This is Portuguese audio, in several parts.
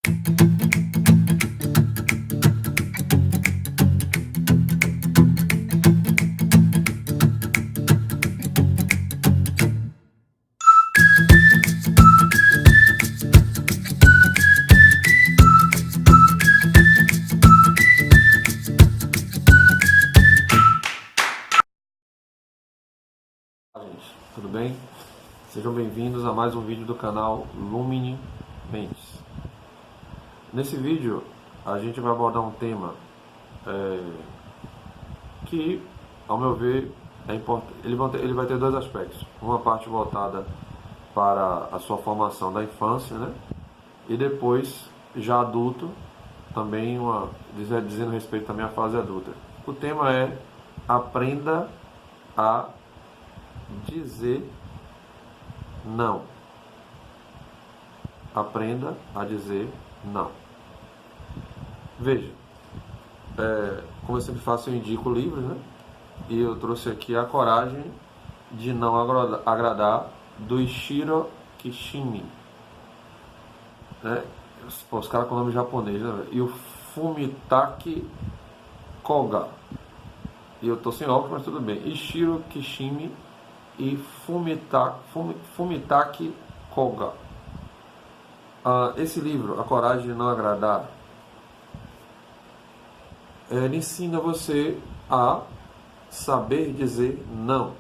Gente, tudo bem? Sejam bem-vindos a mais um vídeo do canal Lumine Mentes. Nesse vídeo a gente vai abordar um tema que, ao meu ver, é importante. Ele vai ter dois aspectos. Uma parte voltada para a sua formação da infância, né? E depois, já adulto, também dizendo respeito também à fase adulta. O tema é: aprenda a dizer não. Aprenda a dizer não. Veja, como eu sempre faço, eu indico livros, né? E eu trouxe aqui A Coragem de Não Agradar, do Ishiro Kishimi. Os caras com nome japonês, né? E o Fumitake Koga. E eu tô sem óculos, mas tudo bem. Ishiro Kishimi e Fumitake Koga. Esse livro, A Coragem de Não Agradar, ele ensina você a saber dizer não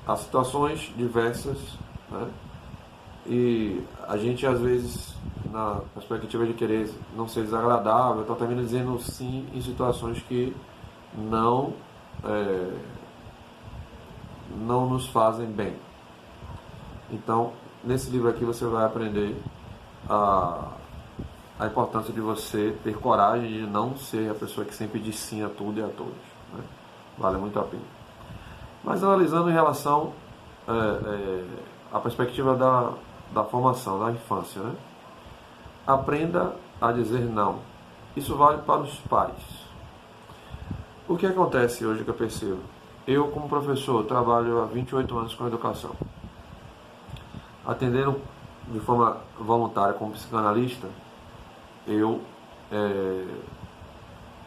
a situações diversas, né? E a gente, às vezes, na perspectiva de querer não ser desagradável, está termina dizendo sim em situações que não nos fazem bem. Então, nesse livro aqui você vai aprender a importância de você ter coragem de não ser a pessoa que sempre diz sim a tudo e a todos, né? Vale muito a pena. Mas analisando em relação à perspectiva da formação, da infância, né? Aprenda a dizer não. Isso vale para os pais. O que acontece hoje que eu percebo? Eu, como professor, trabalho há 28 anos com educação. Atendendo de forma voluntária como psicanalista, eu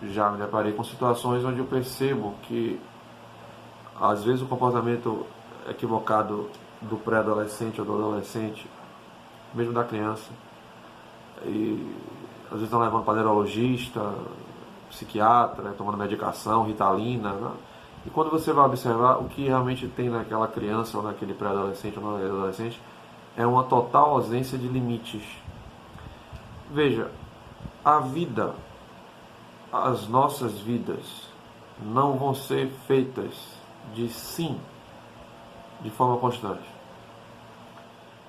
já me deparei com situações onde eu percebo que, às vezes, o comportamento equivocado do pré-adolescente ou do adolescente, mesmo da criança, e às vezes estão levando para neurologista, psiquiatra, tomando medicação, Ritalina, né? E quando você vai observar, o que realmente tem naquela criança ou naquele pré-adolescente ou no adolescente é uma total ausência de limites. Veja, a vida, as nossas vidas não vão ser feitas de sim de forma constante.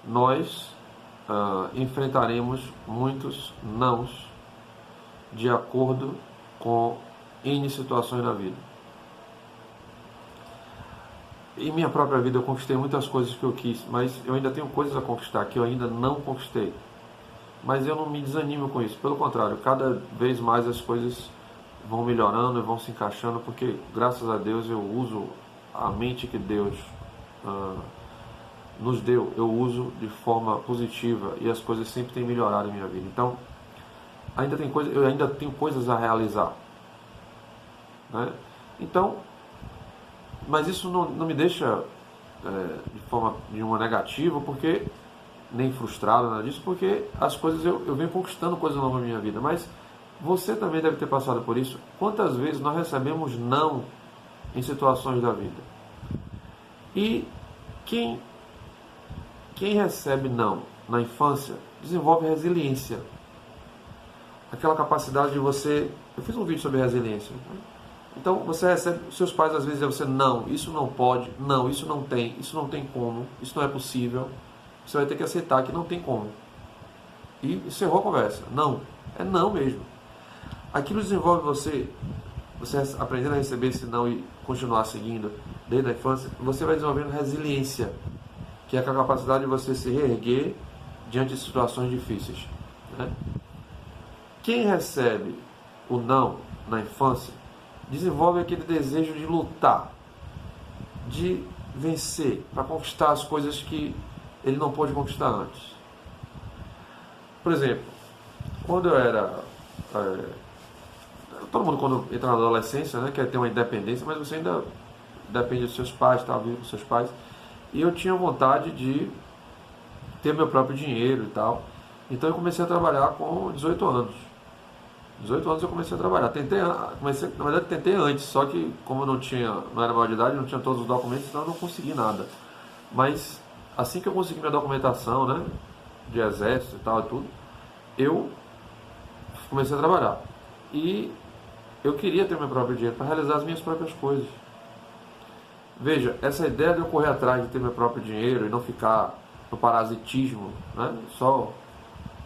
Nós enfrentaremos muitos nãos de acordo com N situações na vida. Em minha própria vida eu conquistei muitas coisas que eu quis, mas eu ainda tenho coisas a conquistar que eu ainda não conquistei. Mas eu não me desanimo com isso, pelo contrário, cada vez mais as coisas vão melhorando e vão se encaixando, porque graças a Deus eu uso a mente que Deus nos deu, eu uso de forma positiva e as coisas sempre têm melhorado em minha vida. Então, eu ainda tenho coisas a realizar, né? Então, mas isso não me deixa de forma nenhuma negativa, porque nem frustrado, nada disso, porque as coisas eu venho conquistando coisas novas na minha vida. Mas você também deve ter passado por isso. Quantas vezes nós recebemos não em situações da vida? E quem recebe não na infância desenvolve resiliência, aquela capacidade de você. Eu fiz um vídeo sobre resiliência, né? Então você recebe, seus pais às vezes dizem você: não, isso não pode, não, isso não tem como, isso não é possível. Você vai ter que aceitar que não tem como. E encerrou a conversa. Não, é não mesmo. Aquilo desenvolve você aprendendo a receber esse não e continuar seguindo desde a infância, você vai desenvolvendo resiliência, que é a capacidade de você se reerguer diante de situações difíceis, né? Quem recebe o não na infância desenvolve aquele desejo de lutar, de vencer, para conquistar as coisas que ele não pôde conquistar antes. Por exemplo, quando eu era... todo mundo quando entra na adolescência, né, quer ter uma independência, mas você ainda depende dos seus pais, tá vivo com seus pais. E eu tinha vontade de ter meu próprio dinheiro e tal. Então eu comecei a trabalhar com 18 anos. 18 anos eu comecei a trabalhar. Na verdade tentei antes, só que como eu não era maior de idade, não tinha todos os documentos, então eu não consegui nada. Mas assim que eu consegui minha documentação, né, de exército e tal e tudo, eu comecei a trabalhar. E eu queria ter meu próprio dinheiro para realizar as minhas próprias coisas. Veja, essa ideia de eu correr atrás de ter meu próprio dinheiro e não ficar no parasitismo, né, só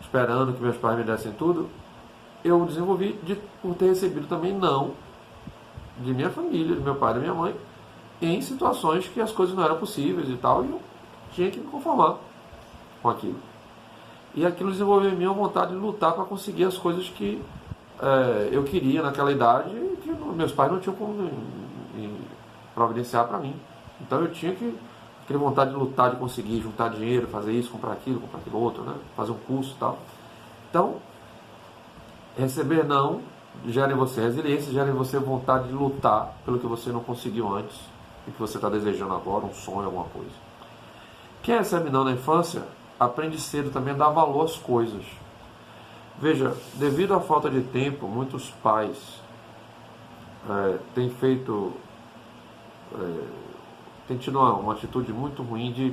esperando que meus pais me dessem tudo, eu desenvolvi por ter recebido também não de minha família, de meu pai e da minha mãe, em situações que as coisas não eram possíveis e tal, e eu tinha que me conformar com aquilo. E aquilo desenvolveu em mim uma vontade de lutar para conseguir as coisas que eu queria naquela idade e que meus pais não tinham como providenciar para mim. Então eu tinha aquela vontade de lutar, de conseguir juntar dinheiro, fazer isso, comprar aquilo outro, né? Fazer um curso e tal. Então, receber não gera em você resiliência, gera em você vontade de lutar pelo que você não conseguiu antes e que você está desejando agora, um sonho, alguma coisa. Quem recebe não na infância, aprende cedo também a dar valor às coisas. Veja, devido à falta de tempo, muitos pais têm tido uma atitude muito ruim de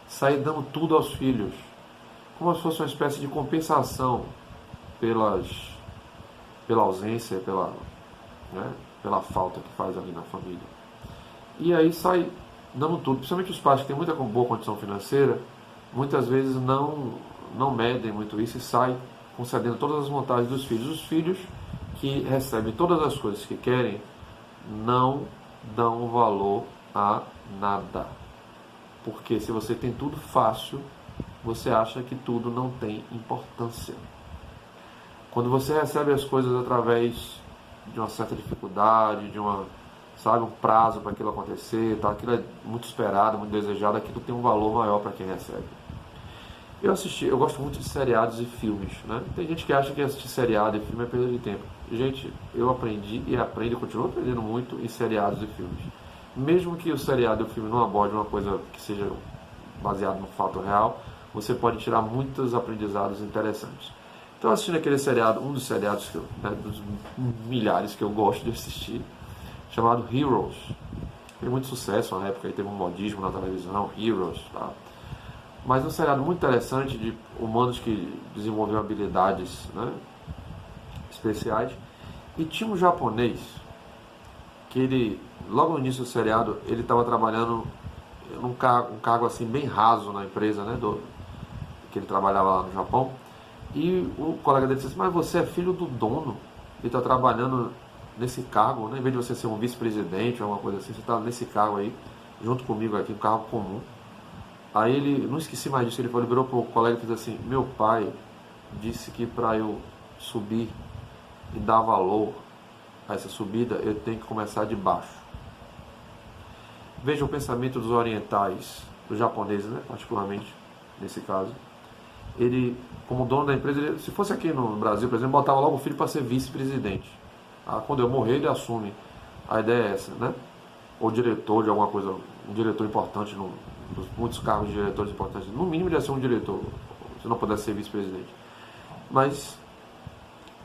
sair dando tudo aos filhos, como se fosse uma espécie de compensação pela ausência, pela falta que faz ali na família. E aí sai dando tudo, principalmente os pais que têm muita boa condição financeira, muitas vezes não medem muito isso e saem concedendo todas as vontades dos filhos. Os filhos que recebem todas as coisas que querem não dão valor a nada. Porque se você tem tudo fácil, você acha que tudo não tem importância. Quando você recebe as coisas através de uma certa dificuldade, de um prazo para aquilo acontecer, tá? Aquilo é muito esperado, muito desejado, aquilo tem um valor maior para quem recebe. Eu gosto muito de seriados e filmes, né? Tem gente que acha que assistir seriado e filme é perda de tempo. Gente, eu aprendi e continuo aprendendo muito em seriados e filmes. Mesmo que o seriado e o filme não aborde uma coisa que seja baseada no fato real, você pode tirar muitos aprendizados interessantes. Então, assistindo aquele seriado, um dos seriados dos milhares que eu gosto de assistir, chamado Heroes. Teve muito sucesso na época, teve um modismo na televisão, Heroes, tá? Mas um seriado muito interessante de humanos que desenvolveram habilidades, né, especiais. E tinha um japonês que logo no início do seriado, ele estava trabalhando num cargo assim bem raso na empresa, né, que ele trabalhava lá no Japão. E o colega dele disse assim, mas você é filho do dono e está trabalhando nesse cargo, né? Em vez de você ser um vice-presidente ou alguma coisa assim, você está nesse cargo aí, junto comigo aqui, um cargo comum. Aí ele, não esqueci mais disso, ele virou para o colega e fez assim, meu pai disse que para eu subir e dar valor a essa subida, eu tenho que começar de baixo. Veja o pensamento dos orientais, dos japoneses, né? Particularmente, nesse caso. Ele, como dono da empresa, se fosse aqui no Brasil, por exemplo, botava logo o filho para ser vice-presidente. Quando eu morrer, ele assume. A ideia é essa, né? Ou diretor de alguma coisa, um diretor importante, muitos cargos de diretores importantes. No mínimo, ele ia ser um diretor, se não pudesse ser vice-presidente. Mas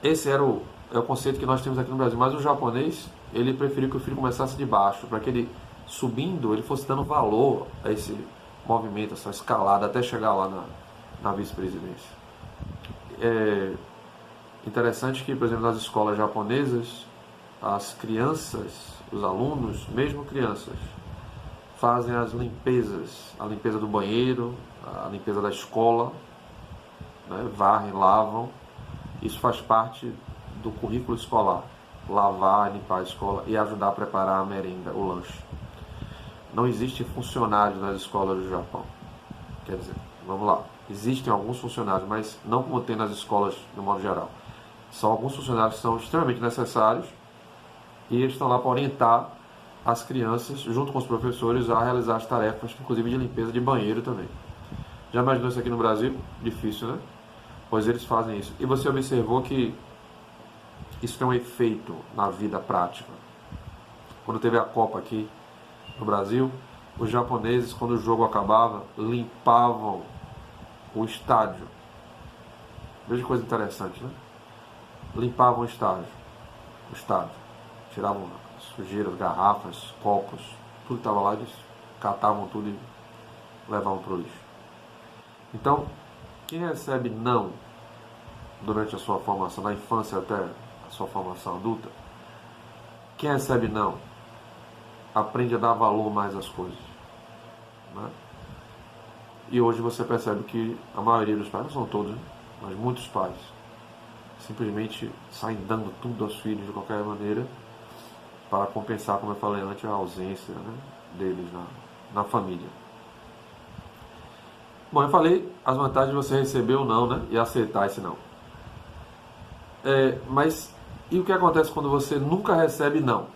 esse é o conceito que nós temos aqui no Brasil. Mas o japonês, ele preferiu que o filho começasse de baixo, para que ele, subindo, ele fosse dando valor a esse movimento, essa escalada, até chegar lá na vice-presidência. É interessante que, por exemplo, nas escolas japonesas, as crianças, os alunos, mesmo crianças, fazem as limpezas, a limpeza do banheiro, a limpeza da escola, né? Varrem, lavam. Isso faz parte do currículo escolar, lavar, limpar a escola e ajudar a preparar a merenda, o lanche. Não existe funcionários nas escolas do Japão. Quer dizer, vamos lá, existem alguns funcionários, mas não como tem nas escolas no modo geral. São alguns funcionários que são extremamente necessários e eles estão lá para orientar as crianças, junto com os professores, a realizar as tarefas, inclusive de limpeza de banheiro também. Já imaginou isso aqui no Brasil? Difícil, né? pois eles fazem isso. E você observou que isso tem um efeito na vida prática. Quando teve a Copa aqui no Brasil, os japoneses, quando o jogo acabava, limpavam o estádio. Veja que coisa interessante, né? Limpavam o estádio. Tiravam sujeiras, garrafas, copos, tudo que estava lá, eles catavam tudo e levavam para o lixo. Então, quem recebe não durante a sua formação, na infância até a sua formação adulta, quem recebe não aprende a dar valor mais às coisas, né? E hoje você percebe que a maioria dos pais, não são todos, né? Mas muitos pais simplesmente saem dando tudo aos filhos de qualquer maneira para compensar, como eu falei antes, a ausência, né, deles na família. Bom, eu falei as vantagens de você receber ou não, né, e aceitar esse não. Mas e o que acontece quando você nunca recebe não?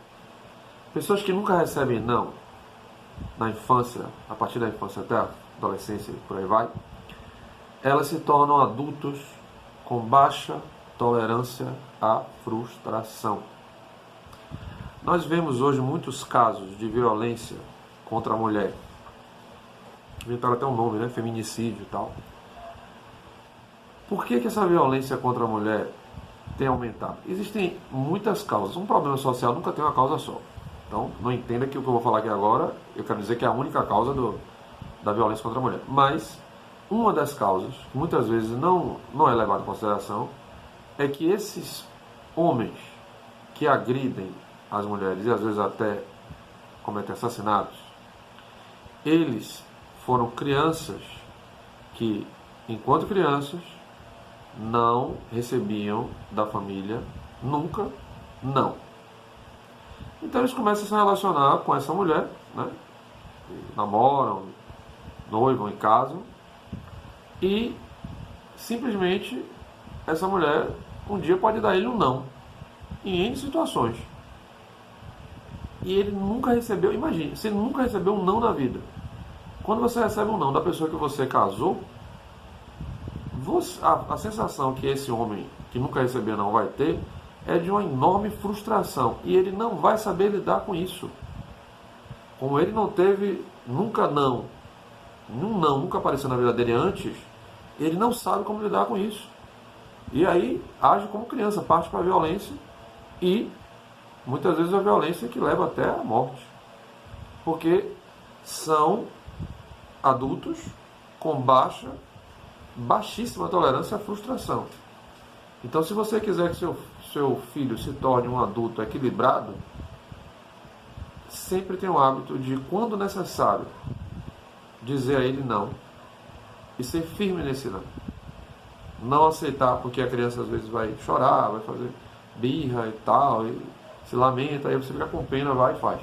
Pessoas que nunca recebem não na infância, a partir da infância até a adolescência e por aí vai, elas se tornam adultos com baixa tolerância à frustração. Nós vemos hoje muitos casos de violência contra a mulher. Inventaram até um nome, né? Feminicídio e tal. Por que essa violência contra a mulher tem aumentado? Existem muitas causas. Um problema social nunca tem uma causa só. Então, não entenda que o que eu vou falar aqui agora, eu quero dizer que é a única causa da violência contra a mulher. Mas, uma das causas, que muitas vezes não é levada em consideração, é que esses homens que agridem as mulheres e às vezes até cometem assassinatos, eles foram crianças que, enquanto crianças, não recebiam da família nunca não. Então eles começam a se relacionar com essa mulher, né? Namoram, noivam e casam, e simplesmente essa mulher um dia pode dar ele um não, em N situações. E ele nunca recebeu, imagine, se ele nunca recebeu um não na vida, quando você recebe um não da pessoa que você casou, a sensação que esse homem que nunca recebeu não vai ter é de uma enorme frustração, e ele não vai saber lidar com isso. Como ele não teve nunca não, nunca apareceu na vida dele antes, ele não sabe como lidar com isso. E aí age como criança, parte para a violência, e muitas vezes a violência que leva até a morte. Porque são adultos com baixíssima tolerância à frustração. Então, se você quiser que seu filho se torne um adulto equilibrado, sempre tenha o hábito de, quando necessário, dizer a ele não e ser firme nesse não. Não aceitar, porque a criança às vezes vai chorar, vai fazer birra e tal, e se lamenta, aí você fica com pena, vai e faz.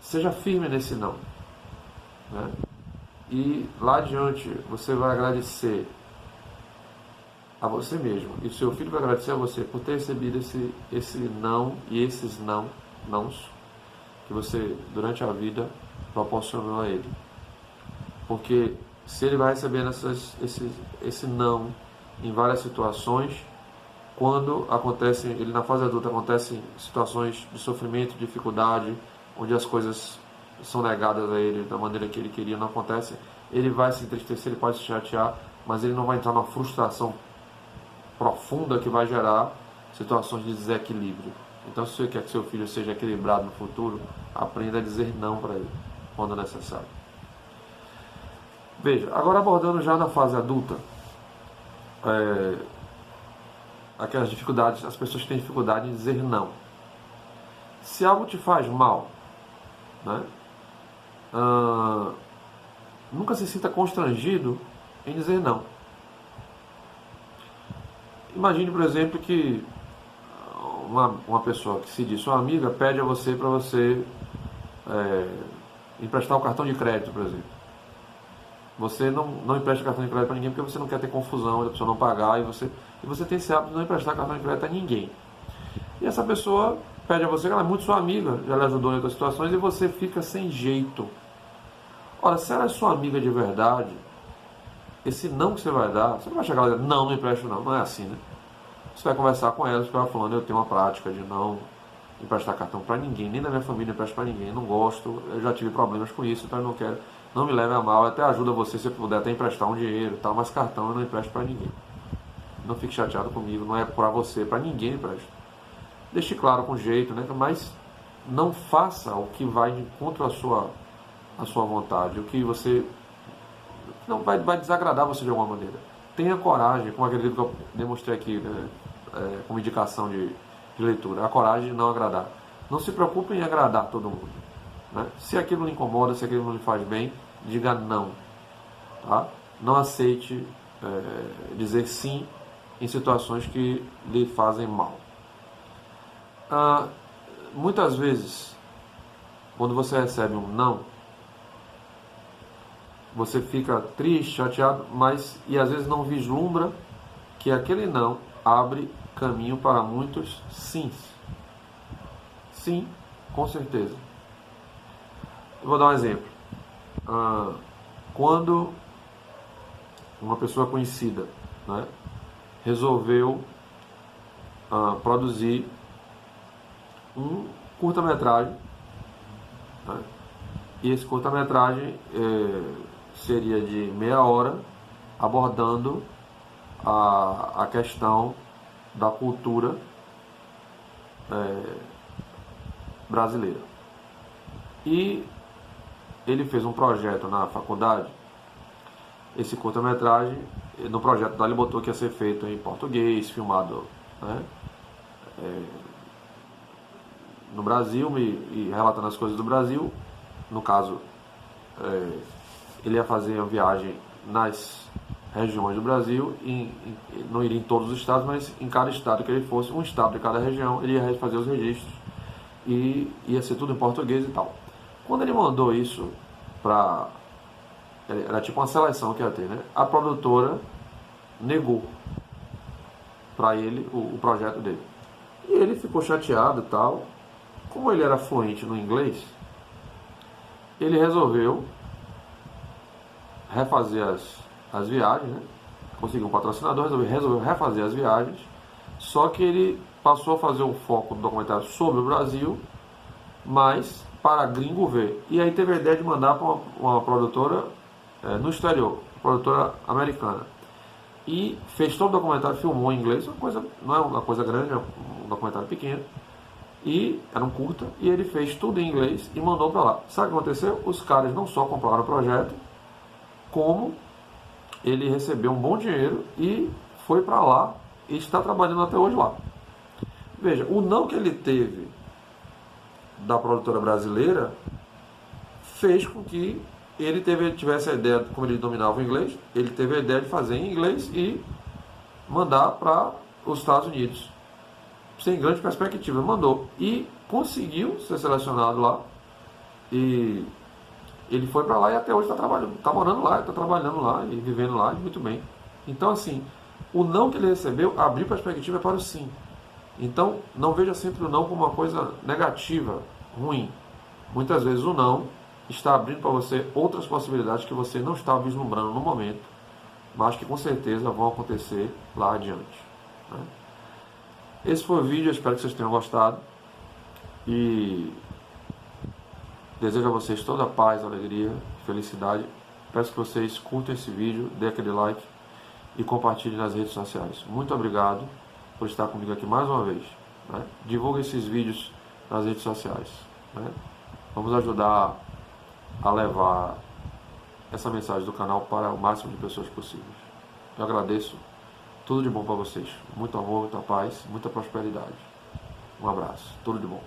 Seja firme nesse não, né? E lá adiante você vai agradecer a você mesmo, e o seu filho vai agradecer a você por ter recebido esse não e esses nãos que você durante a vida proporcionou a ele. Porque se ele vai recebendo esse não em várias situações, quando acontece, ele na fase adulta, acontecem situações de sofrimento, dificuldade, onde as coisas são negadas a ele da maneira que ele queria, não acontece, ele vai se entristecer, ele pode se chatear, mas ele não vai entrar numa frustração profunda que vai gerar situações de desequilíbrio. Então, se você quer que seu filho seja equilibrado no futuro, aprenda a dizer não para ele, quando necessário. Veja, agora abordando já na fase adulta, aquelas dificuldades, as pessoas que têm dificuldade em dizer não. Se algo te faz mal, né, nunca se sinta constrangido em dizer não. Imagine, por exemplo, que uma pessoa que se diz sua amiga pede a você para você emprestar um cartão de crédito, por exemplo. Você não empresta cartão de crédito para ninguém porque você não quer ter confusão, a pessoa não pagar, e você tem esse hábito de não emprestar cartão de crédito a ninguém. E essa pessoa pede a você, que ela é muito sua amiga, já lhe ajudou em outras situações, e você fica sem jeito. Ora, se ela é sua amiga de verdade, esse não que você vai dar, você não vai chegar lá e dizer, não empresto não, não é assim, né? Você vai conversar com ela, você vai falando, eu tenho uma prática de não emprestar cartão para ninguém, nem da minha família empresto para ninguém, não gosto, eu já tive problemas com isso, então eu não quero, não me leve a mal, até ajuda você se puder até emprestar um dinheiro e tal, mas cartão eu não empresto para ninguém. Não fique chateado comigo, não é para você, para ninguém empresto. Deixe claro com jeito, né? Mas não faça o que vai de encontro à sua vontade, o que você não vai desagradar você de alguma maneira. Tenha coragem, como aquele livro que eu demonstrei aqui, né, como indicação de leitura, a coragem de não agradar. Não se preocupe em agradar todo mundo, né? Se aquilo lhe incomoda, se aquilo não lhe faz bem, diga não. Tá? Não aceite dizer sim em situações que lhe fazem mal. Muitas vezes, quando você recebe um não, você fica triste, chateado, e às vezes não vislumbra que aquele não abre caminho para muitos sims. Sim, com certeza. Eu vou dar um exemplo. Quando uma pessoa conhecida, né, resolveu produzir um curta-metragem, né, e esse curta-metragem seria de meia hora, abordando a questão da cultura brasileira. E ele fez um projeto na faculdade, esse curta-metragem, no projeto dele botou que ia ser feito em português, filmado, né, no Brasil, e relatando as coisas do Brasil. No caso, ele ia fazer uma viagem nas regiões do Brasil, não iria em todos os estados, mas em cada estado que ele fosse, um estado de cada região, ele ia fazer os registros e ia ser tudo em português e tal. Quando ele mandou isso para... Era tipo uma seleção que ia ter, né? A produtora negou para ele o projeto dele. E ele ficou chateado e tal. Como ele era fluente no inglês, ele resolveu refazer as viagens, né? Conseguiu um patrocinador, resolveu refazer as viagens, só que ele passou a fazer um foco do documentário sobre o Brasil, mas para gringo ver. E aí teve a ideia de mandar para uma produtora no exterior, produtora americana. E fez todo o documentário, filmou em inglês, não é uma coisa grande, é um documentário pequeno. E era um curta, e ele fez tudo em inglês e mandou para lá. Sabe o que aconteceu? Os caras não só compraram o projeto, como ele recebeu um bom dinheiro e foi para lá e está trabalhando até hoje lá. Veja, o não que ele teve da produtora brasileira fez com que ele tivesse a ideia, como ele dominava o inglês, ele teve a ideia de fazer em inglês e mandar para os Estados Unidos. Sem grande perspectiva, mandou. E conseguiu ser selecionado lá. E ele foi para lá e até hoje está trabalhando. Está morando lá, está trabalhando lá e vivendo lá, e muito bem. Então, assim, o não que ele recebeu abriu perspectiva para o sim. Então, não veja sempre o não como uma coisa negativa, ruim. Muitas vezes o não está abrindo para você outras possibilidades que você não está vislumbrando no momento, mas que com certeza vão acontecer lá adiante, né? Esse foi o vídeo, eu espero que vocês tenham gostado e desejo a vocês toda a paz, alegria e felicidade. Peço que vocês curtam esse vídeo, dê aquele like e compartilhem nas redes sociais. Muito obrigado por estar comigo aqui mais uma vez, né? Divulgue esses vídeos nas redes sociais, né? Vamos ajudar a levar essa mensagem do canal para o máximo de pessoas possíveis. Eu agradeço. Tudo de bom para vocês. Muito amor, muita paz, muita prosperidade. Um abraço. Tudo de bom.